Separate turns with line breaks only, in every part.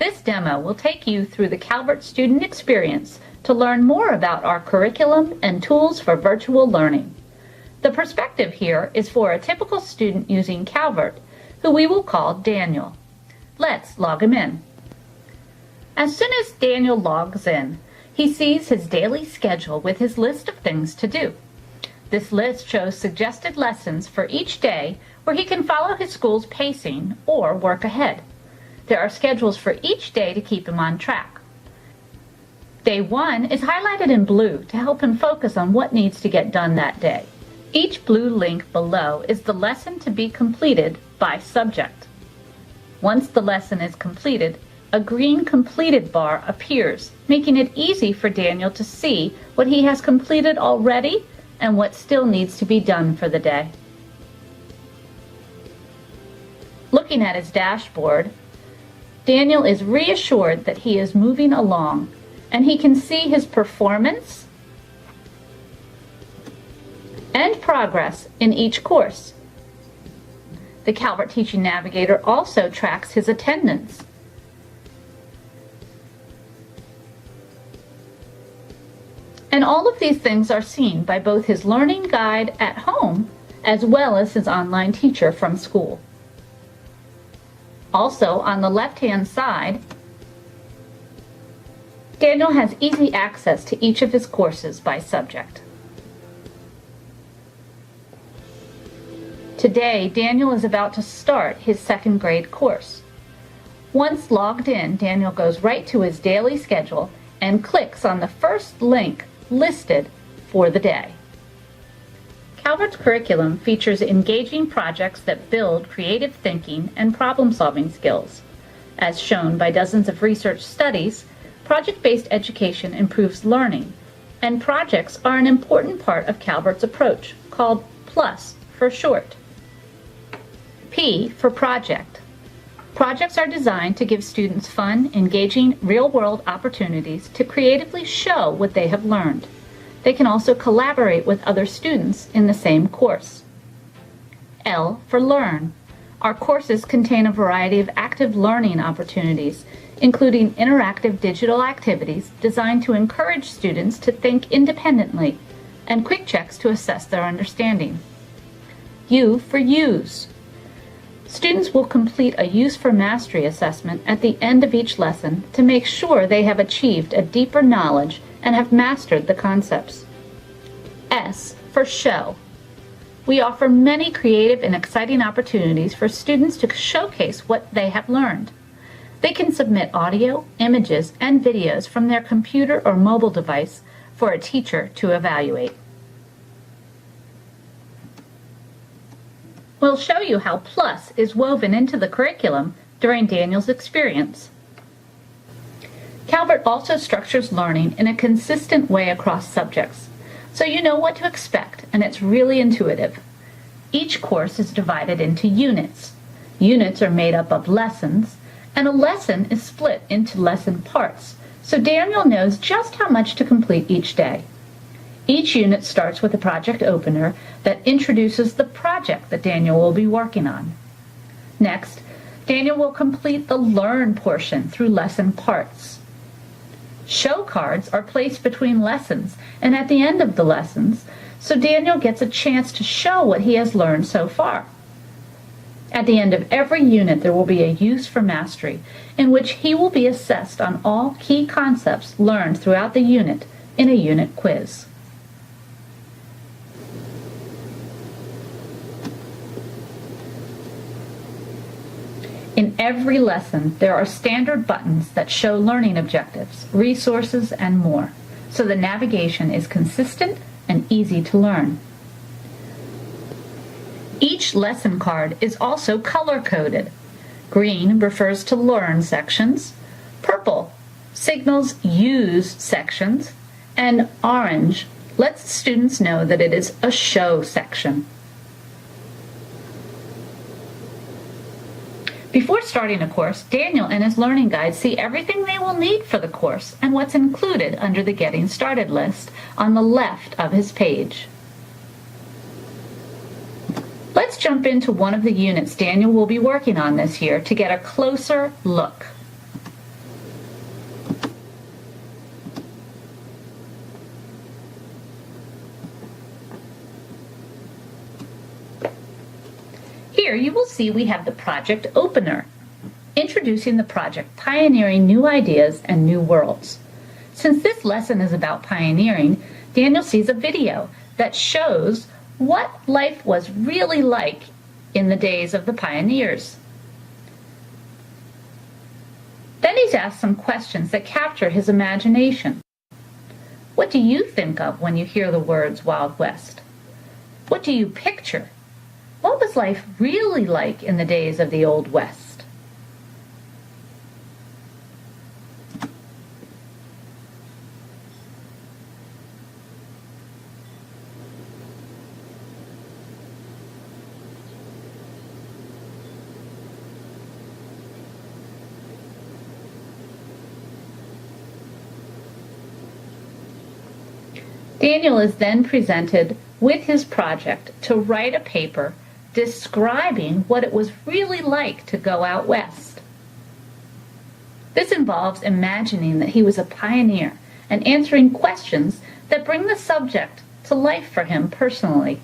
This demo will take you through the Calvert student experience to learn more about our curriculum and tools for virtual learning. The perspective here is for a typical student using Calvert, who we will call Daniel. Let's log him in. As soon as Daniel logs in, he sees his daily schedule with his list of things to do. This list shows suggested lessons for each day where he can follow his school's pacing or work ahead. There are schedules for each day to keep him on track. Day 1 is highlighted in blue to help him focus on what needs to get done that day. Each blue link below is the lesson to be completed by subject. Once the lesson is completed, a green completed bar appears, making it easy for Daniel to see what he has completed already and what still needs to be done for the day. Looking at his dashboard, Daniel is reassured that he is moving along, and he can see his performance and progress in each course. The Calvert Teaching Navigator also tracks his attendance. And all of these things are seen by both his learning guide at home as well as his online teacher from school. Also, on the left-hand side, Daniel has easy access to each of his courses by subject. Today, Daniel is about to start his second grade course. Once logged in, Daniel goes right to his daily schedule and clicks on the first link listed for the day. Calvert's curriculum features engaging projects that build creative thinking and problem-solving skills. As shown by dozens of research studies, project-based education improves learning, and projects are an important part of Calvert's approach, called PLUS for short. P for project. Projects are designed to give students fun, engaging, real-world opportunities to creatively show what they have learned. They can also collaborate with other students in the same course. L for learn. Our courses contain a variety of active learning opportunities, including interactive digital activities designed to encourage students to think independently, and quick checks to assess their understanding. U for use. Students will complete a Use for Mastery assessment at the end of each lesson to make sure they have achieved a deeper knowledge and have mastered the concepts. S for show. We offer many creative and exciting opportunities for students to showcase what they have learned. They can submit audio, images, and videos from their computer or mobile device for a teacher to evaluate. We'll show you how PLUS is woven into the curriculum during Daniel's experience. Calvert also structures learning in a consistent way across subjects, so you know what to expect, and it's really intuitive. Each course is divided into units. Units are made up of lessons, and a lesson is split into lesson parts, so Daniel knows just how much to complete each day. Each unit starts with a project opener that introduces the project that Daniel will be working on. Next, Daniel will complete the learn portion through lesson parts. Show cards are placed between lessons and at the end of the lessons, so Daniel gets a chance to show what he has learned so far. At the end of every unit, there will be a Use for Mastery, in which he will be assessed on all key concepts learned throughout the unit in a unit quiz. In every lesson, there are standard buttons that show learning objectives, resources, and more, so the navigation is consistent and easy to learn. Each lesson card is also color-coded. Green refers to learn sections, purple signals use sections, and orange lets students know that it is a show section. Before starting a course, Daniel and his learning guide see everything they will need for the course and what's included under the Getting Started list on the left of his page. Let's jump into one of the units Daniel will be working on this year to get a closer look. Here you will see we have the project opener, introducing the project, pioneering new ideas and new worlds. Since this lesson is about pioneering, Daniel sees a video that shows what life was really like in the days of the pioneers. Then he's asked some questions that capture his imagination. What do you think of when you hear the words Wild West? What do you picture? What was life really like in the days of the Old West? Daniel is then presented with his project to write a paper describing what it was really like to go out west. This involves imagining that he was a pioneer and answering questions that bring the subject to life for him personally.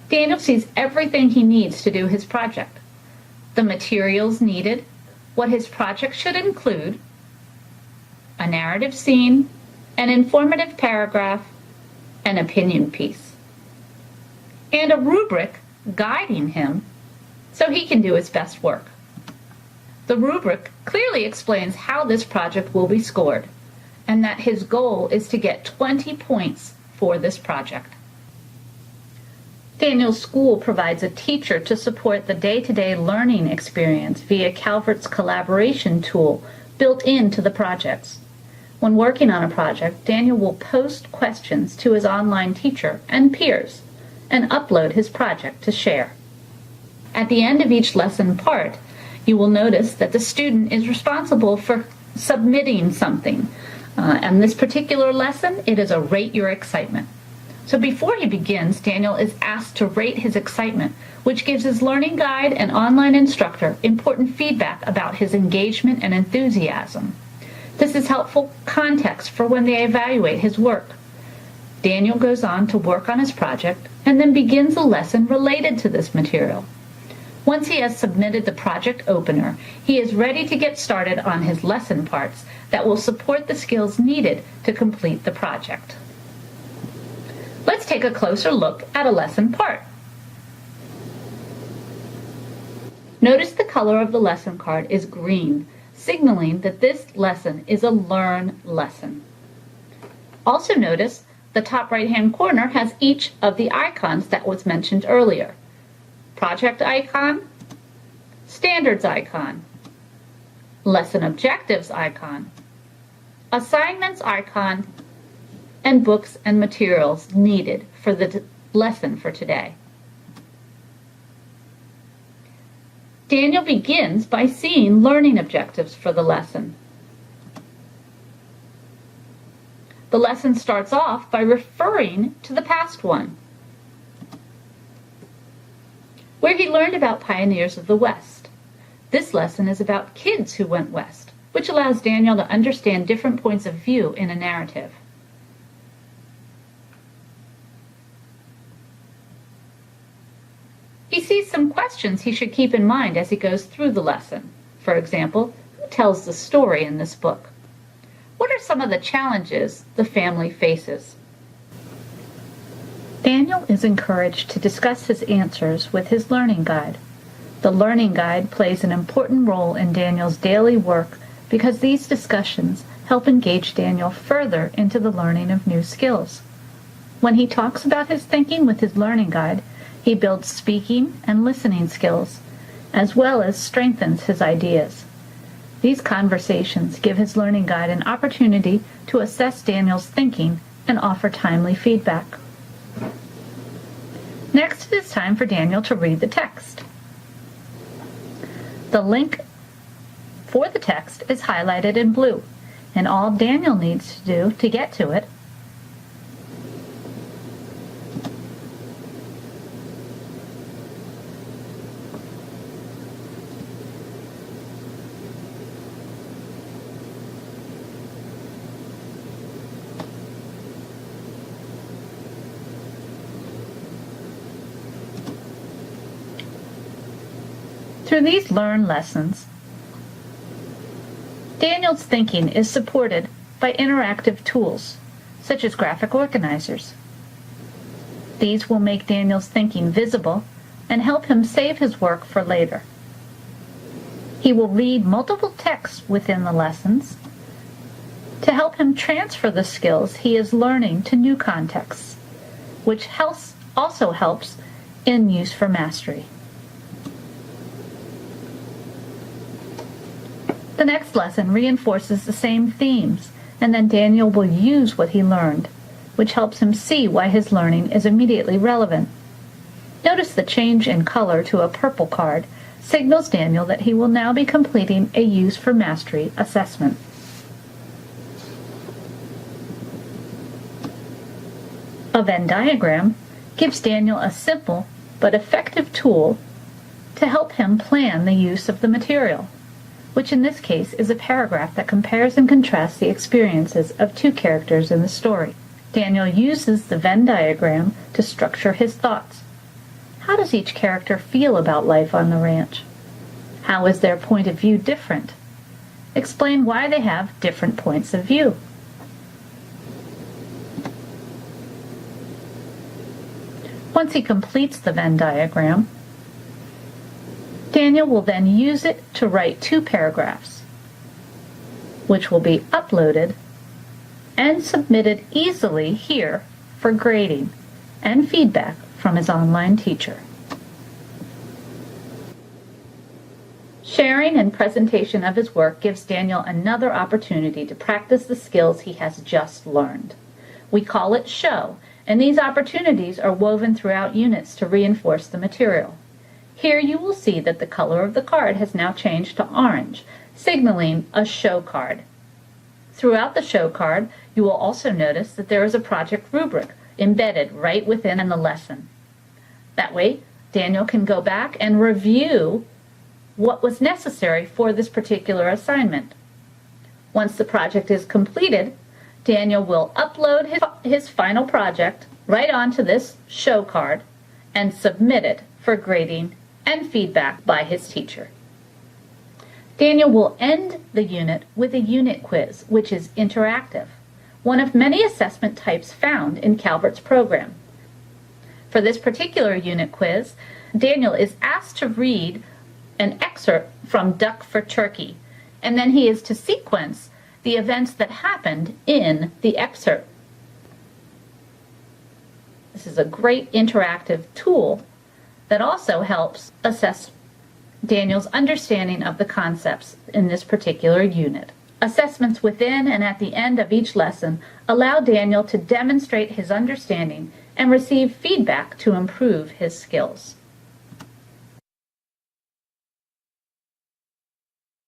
Daniel sees everything he needs to do his project, the materials needed, what his project should include, a narrative scene, an informative paragraph, an opinion piece, and a rubric guiding him so he can do his best work. The rubric clearly explains how this project will be scored, and that his goal is to get 20 points for this project. Daniel's school provides a teacher to support the day-to-day learning experience via Calvert's collaboration tool built into the projects. When working on a project, Daniel will post questions to his online teacher and peers and upload his project to share. At the end of each lesson part, you will notice that the student is responsible for submitting something. And this particular lesson, it is a Rate Your Excitement. So before he begins, Daniel is asked to rate his excitement, which gives his learning guide and online instructor important feedback about his engagement and enthusiasm. This is helpful context for when they evaluate his work. Daniel goes on to work on his project and then begins a lesson related to this material. Once he has submitted the project opener, he is ready to get started on his lesson parts that will support the skills needed to complete the project. Let's take a closer look at a lesson part. Notice the color of the lesson card is green, signaling that this lesson is a learn lesson. Also notice the top right-hand corner has each of the icons that was mentioned earlier. Project icon, standards icon, lesson objectives icon, assignments icon, and books and materials needed for the lesson for today. Daniel begins by seeing learning objectives for the lesson. The lesson starts off by referring to the past one, where he learned about pioneers of the West. This lesson is about kids who went west, which allows Daniel to understand different points of view in a narrative. He sees some questions he should keep in mind as he goes through the lesson. For example, who tells the story in this book? What are some of the challenges the family faces? Daniel is encouraged to discuss his answers with his learning guide. The learning guide plays an important role in Daniel's daily work because these discussions help engage Daniel further into the learning of new skills. When he talks about his thinking with his learning guide, he builds speaking and listening skills, as well as strengthens his ideas. These conversations give his learning guide an opportunity to assess Daniel's thinking and offer timely feedback. Next, it is time for Daniel to read the text. The link for the text is highlighted in blue, and all Daniel needs to do to get to it Through these learned lessons, Daniel's thinking is supported by interactive tools, such as graphic organizers. These will make Daniel's thinking visible and help him save his work for later. He will read multiple texts within the lessons to help him transfer the skills he is learning to new contexts, which also helps in use for mastery. The next lesson reinforces the same themes, and then Daniel will use what he learned, which helps him see why his learning is immediately relevant. Notice the change in color to a purple card signals Daniel that he will now be completing a Use for Mastery assessment. A Venn diagram gives Daniel a simple but effective tool to help him plan the use of the material, which in this case is a paragraph that compares and contrasts the experiences of two characters in the story. Daniel uses the Venn diagram to structure his thoughts. How does each character feel about life on the ranch? How is their point of view different? Explain why they have different points of view. Once he completes the Venn diagram, Daniel will then use it to write 2 paragraphs, which will be uploaded and submitted easily here for grading and feedback from his online teacher. Sharing and presentation of his work gives Daniel another opportunity to practice the skills he has just learned. We call it show, and these opportunities are woven throughout units to reinforce the material. Here you will see that the color of the card has now changed to orange, signaling a show card. Throughout the show card, you will also notice that there is a project rubric embedded right within the lesson. That way, Daniel can go back and review what was necessary for this particular assignment. Once the project is completed, Daniel will upload his final project right onto this show card and submit it for grading and feedback by his teacher. Daniel will end the unit with a unit quiz, which is interactive, one of many assessment types found in Calvert's program. For this particular unit quiz, Daniel is asked to read an excerpt from Duck for Turkey, and then he is to sequence the events that happened in the excerpt. This is a great interactive tool that also helps assess Daniel's understanding of the concepts in this particular unit. Assessments within and at the end of each lesson allow Daniel to demonstrate his understanding and receive feedback to improve his skills.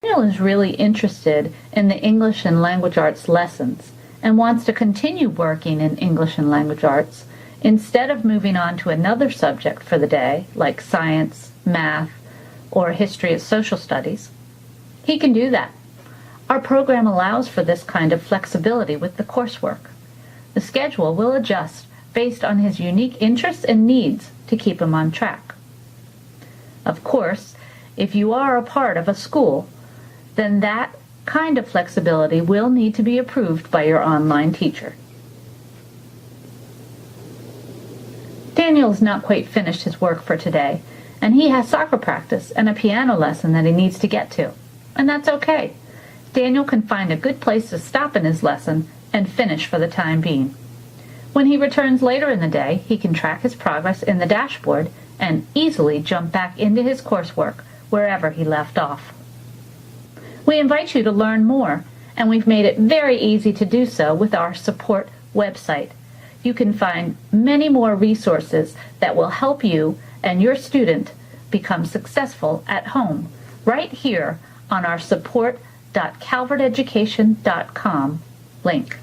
Daniel is really interested in the English and language arts lessons and wants to continue working in English and language arts instead of moving on to another subject for the day, like science, math, or history of social studies. He can do that. Our program allows for this kind of flexibility with the coursework. The schedule will adjust based on his unique interests and needs to keep him on track. Of course, if you are a part of a school, then that kind of flexibility will need to be approved by your online teacher. Daniel has not quite finished his work for today, and he has soccer practice and a piano lesson that he needs to get to. And that's okay. Daniel can find a good place to stop in his lesson and finish for the time being. When he returns later in the day, he can track his progress in the dashboard and easily jump back into his coursework wherever he left off. We invite you to learn more, and we've made it very easy to do so with our support website. You can find many more resources that will help you and your student become successful at home right here on our support.calverteducation.com link.